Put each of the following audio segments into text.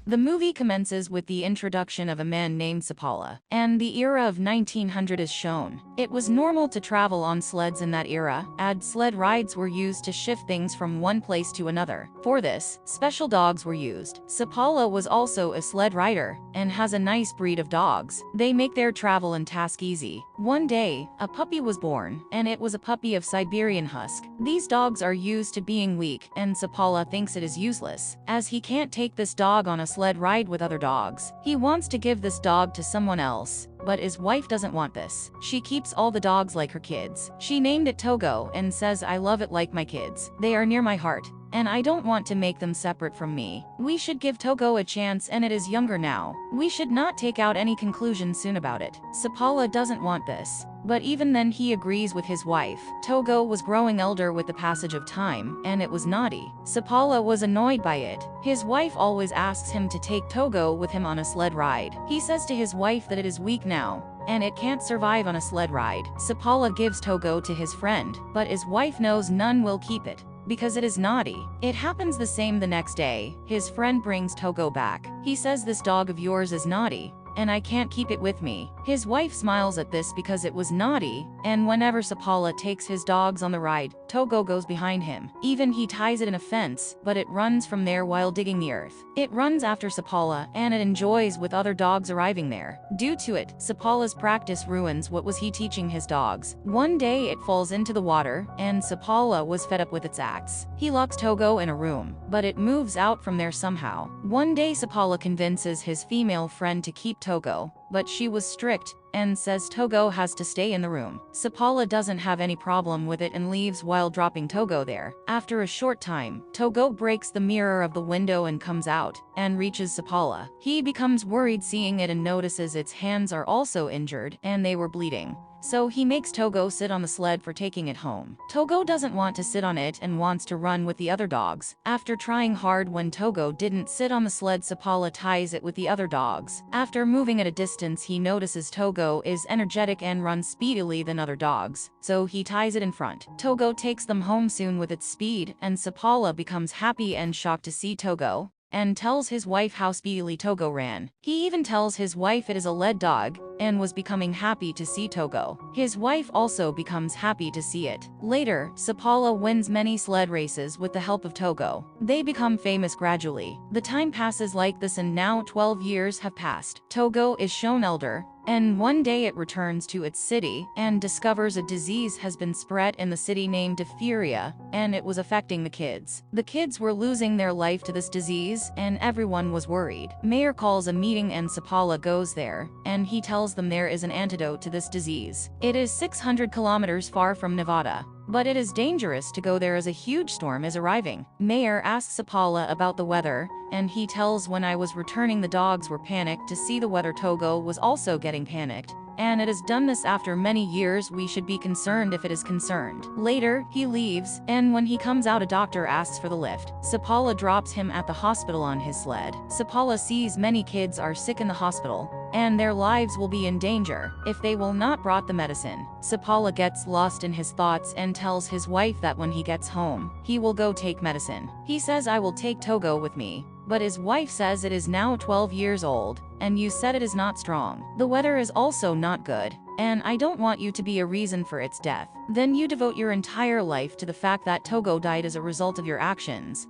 The movie commences with the introduction of a man named Seppala, and the era of 1900 is shown. It was normal to travel on sleds in that era, as sled rides were used to shift things from one place to another. For this, special dogs were used. Seppala was also a sled rider, and has a nice breed of dogs. They make their travel and task easy. One day, a puppy was born, and it was a puppy of Siberian husk. These dogs are used to being weak, and Seppala thinks it is useless, as he can't take this dog on a sled ride with other dogs. He wants to give this dog to someone else, but his wife doesn't want this. She keeps all the dogs like her kids. She named it Togo and says, "I love it like my kids. They are near my heart, and I don't want to make them separate from me. We should give Togo a chance, and it is younger now. We should not take out any conclusions soon about it." Seppala doesn't want this, but even then he agrees with his wife. Togo was growing elder with the passage of time, and it was naughty. Seppala was annoyed by it. His wife always asks him to take Togo with him on a sled ride. He says to his wife that it is weak now, and it can't survive on a sled ride. Seppala gives Togo to his friend, but his wife knows none will keep it, because it is naughty. It happens the same the next day. His friend brings Togo back. He says, "This dog of yours is naughty, and I can't keep it with me." His wife smiles at this because it was naughty, and whenever Seppala takes his dogs on the ride, Togo goes behind him. Even he ties it in a fence, but it runs from there while digging the earth. It runs after Seppala, and it enjoys with other dogs arriving there. Due to it, Seppala's practice ruins what was he teaching his dogs. One day it falls into the water, and Seppala was fed up with its acts. He locks Togo in a room, but it moves out from there somehow. One day Seppala convinces his female friend to keep Togo, but she was strict and says Togo has to stay in the room. Seppala doesn't have any problem with it and leaves while dropping Togo there. After a short time, Togo breaks the mirror of the window and comes out, and reaches Seppala. He becomes worried seeing it and notices its hands are also injured, and they were bleeding. So he makes Togo sit on the sled for taking it home. Togo doesn't want to sit on it and wants to run with the other dogs. After trying hard when Togo didn't sit on the sled, Seppala ties it with the other dogs. After moving at a distance, he notices Togo is energetic and runs speedily than other dogs, so he ties it in front. Togo takes them home soon with its speed, and Seppala becomes happy and shocked to see Togo, and tells his wife how speedily Togo ran. He even tells his wife it is a lead dog, and was becoming happy to see Togo. His wife also becomes happy to see it. Later, Seppala wins many sled races with the help of Togo. They become famous gradually. The time passes like this, and now 12 years have passed. Togo is shown elder, and one day it returns to its city and discovers a disease has been spread in the city named diphtheria, and it was affecting the kids. The kids were losing their life to this disease, and everyone was worried. Mayor calls a meeting and Seppala goes there, and he tells them there is an antidote to this disease. It is 600 kilometers far from Nevada, but it is dangerous to go there as a huge storm is arriving. Mayor asks Seppala about the weather, and he tells, "When I was returning, the dogs were panicked to see the weather. Togo was also getting panicked, and it has done this after many years. We should be concerned if it is concerned." Later, he leaves, and when he comes out, a doctor asks for the lift. Seppala drops him at the hospital on his sled. Seppala sees many kids are sick in the hospital, and their lives will be in danger if they will not brought the medicine. Seppala gets lost in his thoughts and tells his wife that when he gets home, he will go take medicine. He says, "I will take Togo with me." But his wife says it is now 12 years old, and you said it is not strong. The weather is also not good, and I don't want you to be a reason for its death. Then you devote your entire life to the fact that Togo died as a result of your actions.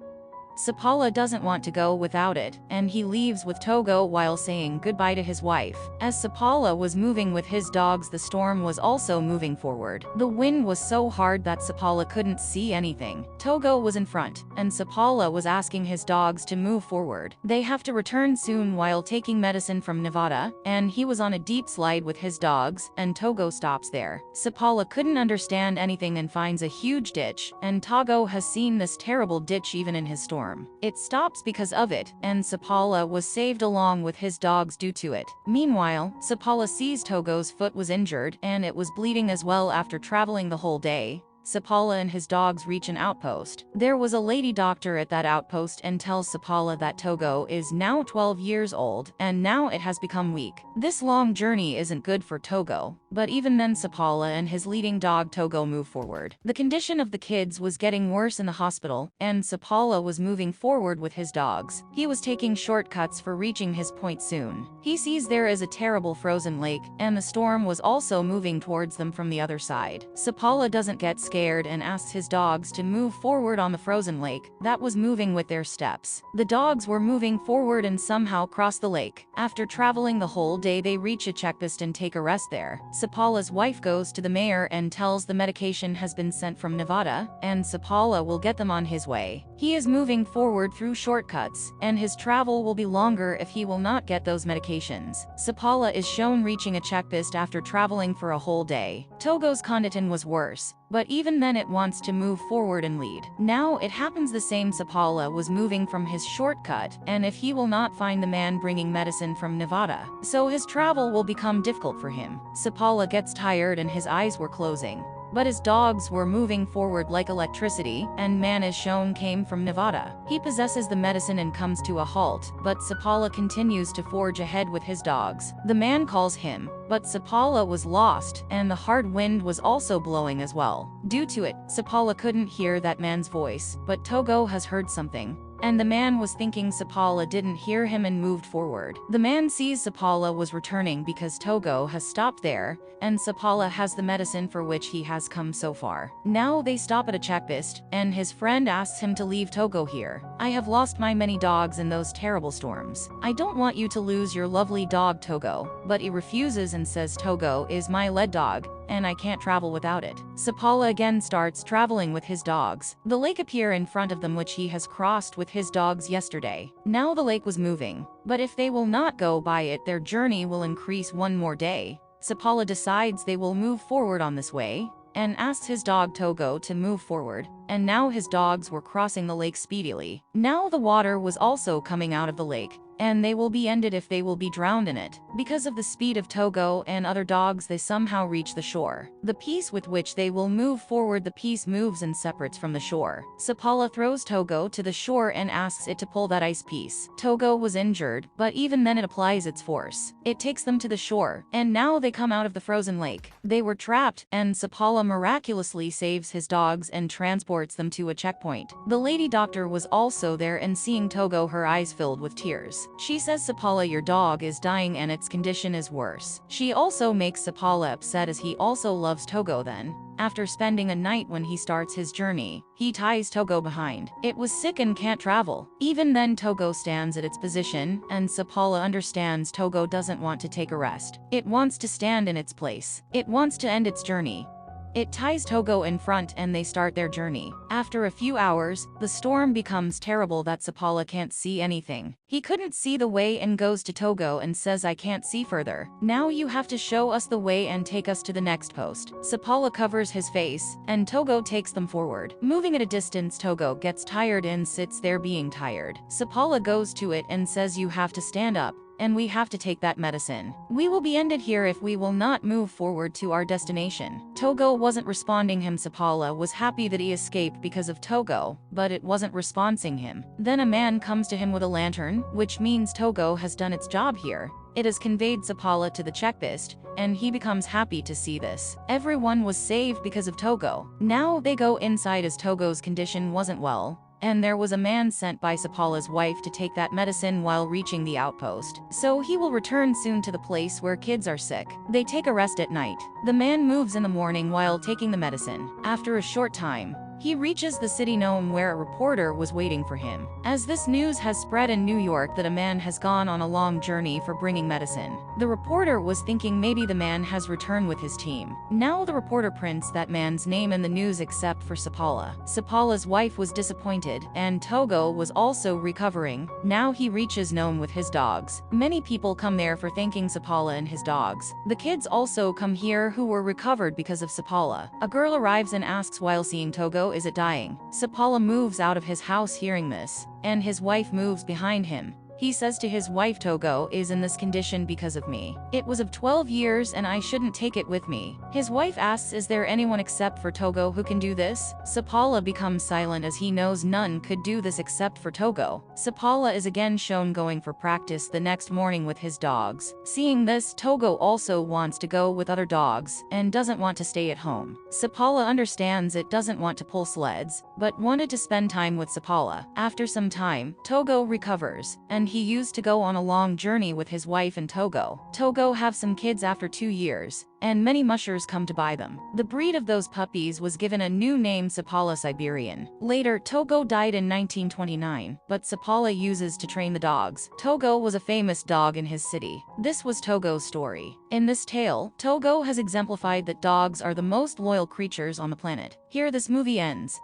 Seppala doesn't want to go without it, and he leaves with Togo while saying goodbye to his wife. As Seppala was moving with his dogs, the storm was also moving forward. The wind was so hard that Seppala couldn't see anything. Togo was in front, and Seppala was asking his dogs to move forward. They have to return soon while taking medicine from Nevada, and he was on a deep slide with his dogs, and Togo stops there. Seppala couldn't understand anything and finds a huge ditch, and Togo has seen this terrible ditch even in his storm. It stops because of it, and Seppala was saved along with his dogs due to it. Meanwhile, Seppala sees Togo's foot was injured, and it was bleeding as well after traveling the whole day. Seppala and his dogs reach an outpost. There was a lady doctor at that outpost and tells Seppala that Togo is now 12 years old and now it has become weak. This long journey isn't good for Togo, but even then Seppala and his leading dog Togo move forward. The condition of the kids was getting worse in the hospital, and Seppala was moving forward with his dogs. He was taking shortcuts for reaching his point soon. He sees there is a terrible frozen lake, and the storm was also moving towards them from the other side. Seppala doesn't get scared and asks his dogs to move forward on the frozen lake that was moving with their steps. The dogs were moving forward and somehow cross the lake. After traveling the whole day, they reach a checkpost and take a rest there. Seppala's wife goes to the mayor and tells the medication has been sent from Nevada, and Seppala will get them on his way. He is moving forward through shortcuts, and his travel will be longer if he will not get those medications. Seppala is shown reaching a checkpost after traveling for a whole day. Togo's condition was worse, but even then it wants to move forward and lead. Now it happens the same. Seppala was moving from his shortcut, and if he will not find the man bringing medicine from Nevada, so his travel will become difficult for him. Seppala gets tired and his eyes were closing, but his dogs were moving forward like electricity, and man is shown came from Nevada. He possesses the medicine and comes to a halt, but Seppala continues to forge ahead with his dogs. The man calls him, but Seppala was lost, and the hard wind was also blowing as well. Due to it, Seppala couldn't hear that man's voice, but Togo has heard something, and the man was thinking Seppala didn't hear him and moved forward. The man sees Seppala was returning because Togo has stopped there, and Seppala has the medicine for which he has come so far. Now they stop at a checkpost, and his friend asks him to leave Togo here. I have lost my many dogs in those terrible storms. I don't want you to lose your lovely dog Togo, but he refuses and says Togo is my lead dog, and I can't travel without it. Seppala again starts traveling with his dogs. The lake appears in front of them, which he has crossed with his dogs yesterday. Now the lake was moving, but if they will not go by it, their journey will increase one more day. Seppala decides they will move forward on this way, and asks his dog Togo to move forward, and now his dogs were crossing the lake speedily. Now the water was also coming out of the lake, and they will be ended if they will be drowned in it. Because of the speed of Togo and other dogs, they somehow reach the shore. The piece with which they will move forward, the piece moves and separates from the shore. Seppala throws Togo to the shore and asks it to pull that ice piece. Togo was injured, but even then it applies its force. It takes them to the shore, and now they come out of the frozen lake. They were trapped, and Seppala miraculously saves his dogs and transports them to a checkpoint. The lady doctor was also there, and seeing Togo, her eyes filled with tears. She says, Seppala, your dog is dying and its condition is worse. She also makes Seppala upset as he also loves Togo. Then, after spending a night when he starts his journey, he ties Togo behind. It was sick and can't travel. Even then Togo stands at its position, and Seppala understands Togo doesn't want to take a rest. It wants to stand in its place. It wants to end its journey. It ties Togo in front and they start their journey. After a few hours, the storm becomes terrible that Seppala can't see anything. He couldn't see the way and goes to Togo and says, I can't see further. Now you have to show us the way and take us to the next post. Seppala covers his face, and Togo takes them forward. Moving at a distance, Togo gets tired and sits there being tired. Seppala goes to it and says, you have to stand up, and we have to take that medicine. We will be ended here if we will not move forward to our destination. Togo wasn't responding him. Seppala was happy that he escaped because of Togo, but it wasn't responding him. Then a man comes to him with a lantern, which means Togo has done its job here. It has conveyed Seppala to the checkpost, and he becomes happy to see this. Everyone was saved because of Togo. Now they go inside as Togo's condition wasn't well, and there was a man sent by Seppala's wife to take that medicine while reaching the outpost. So he will return soon to the place where kids are sick. They take a rest at night. The man moves in the morning while taking the medicine. After a short time, he reaches the city known where a reporter was waiting for him. As this news has spread in New York that a man has gone on a long journey for bringing medicine, the reporter was thinking maybe the man has returned with his team. Now the reporter prints that man's name in the news except for Seppala. Seppala's wife was disappointed, and Togo was also recovering. Now he reaches known with his dogs. Many people come there for thanking Seppala and his dogs. The kids also come here who were recovered because of Seppala. A girl arrives and asks while seeing Togo, is it dying? Seppala moves out of his house hearing this, and his wife moves behind him. He says to his wife Togo is in this condition because of me. It was of 12 years and I shouldn't take it with me. His wife asks, is there anyone except for Togo who can do this? Seppala becomes silent as he knows none could do this except for Togo. Seppala is again shown going for practice the next morning with his dogs. Seeing this, Togo also wants to go with other dogs and doesn't want to stay at home. Seppala understands it doesn't want to pull sleds, but wanted to spend time with Seppala. After some time, Togo recovers, and he used to go on a long journey with his wife and Togo. Togo have some kids after 2 years, and many mushers come to buy them. The breed of those puppies was given a new name, Seppala Siberian. Later, Togo died in 1929, but Seppala uses to train the dogs. Togo was a famous dog in his city. This was Togo's story. In this tale, Togo has exemplified that dogs are the most loyal creatures on the planet. Here this movie ends.